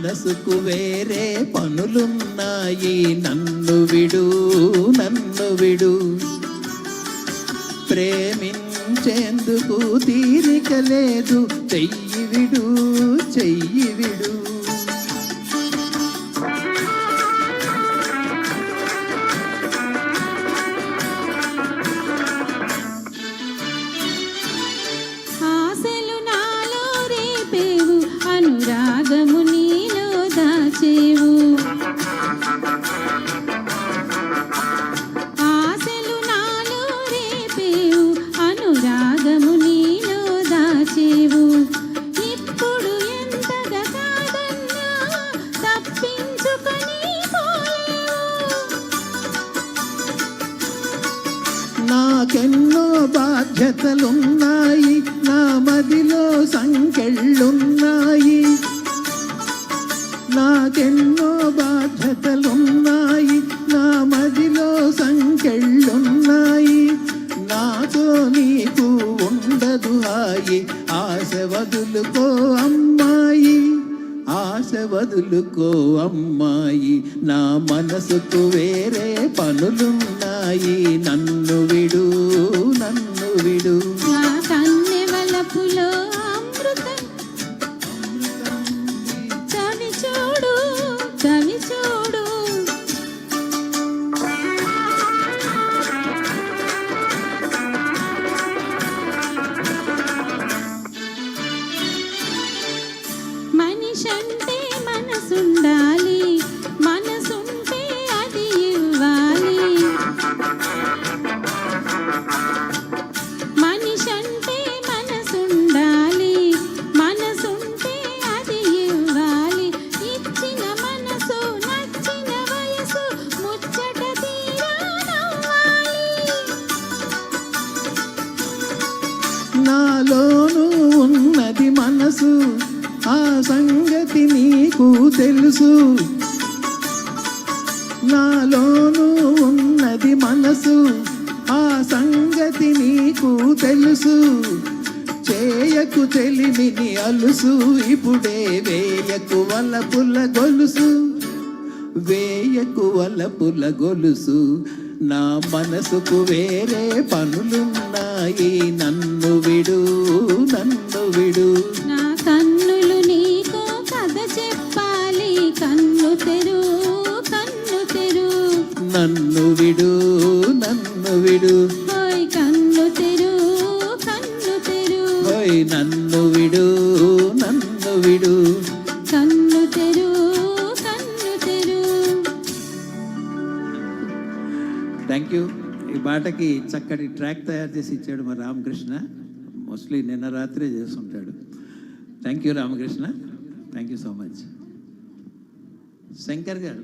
మనసుకు వేరే పనులున్నాయి, నన్ను విడు నన్ను విడు. ప్రేమించేందుకు తీరిక లేదు, చెయ్యి విడు చెయ్యి విడు. ఆశలు నాలో రేపేవు, అనురాగము నీలో దాచేవు. ఆశలు నాలో రేపేవు, అనురాగము నీలో దాచేవు. ఇప్పుడు ఎంతగా కాదన్నా తప్పించుకొని పోలేవు. నాకెన్నో బాధ్యతలున్నాయి, నా మదిలో సంకెళ్ళున్నాయి. నాకెన్నో బాధ్యతలున్నాయి, నా మదిలో సంకెళ్ళున్నాయి. నాతో నీకు ఉండదు హాయి, ఆశ వదులుకో అమ్మాయి, ఆశ వదులుకో అమ్మాయి. నా మనసుకు వేరే పనులున్నాయి, నన్ను విడు నన్ను విడు. నా కన్నె వలపులో అమృతం, చవి చూడు చవి చూడు. మనిషంటే మనసుండాలి, మనసుంటే అది ఇవ్వాలి. మనిషంటే మనసుండాలి, మనసుంటే అది ఇవ్వాలి. ఇచ్చిన మనసు నచ్చిన వయసు ముచ్చట తీరా నవ్వాలి. నాలోను ఉన్నది మనసు, ఆ సంగతి నీకు తెలుసు. నాలోను ఉన్నది మనసు, ఆ సంగతి నీకు తెలుసు. చేయకు చెలిమిని అలుసు, ఇప్పుడే వేయకు వలపుల గొలుసు, వేయకు వలపుల గొలుసు. నా మనసుకు వేరే పనులున్నాయి, నన్ను విడు నన్ను విడు. నా కన్నులు నీకో కథ చెప్పాలి, కన్ను తెరు కన్ను తెరు. నన్ను విడు నన్ను విడు. ఓయ్ కన్ను తెరు కన్ను తెరు. ఓయ్ నన్ను విడు నన్ను విడు. కన్ను తెరు కన్ను తెరు. Thank you. ఈ పాటకి చక్కటి ట్రాక్ తయారు చేసి ఇచ్చాడు మా రామకృష్ణ. మోస్ట్లీ నిన్న రాత్రే చేస్తుంటాడు. Thank you Ramakrishna, thank you so much. Shankar గారు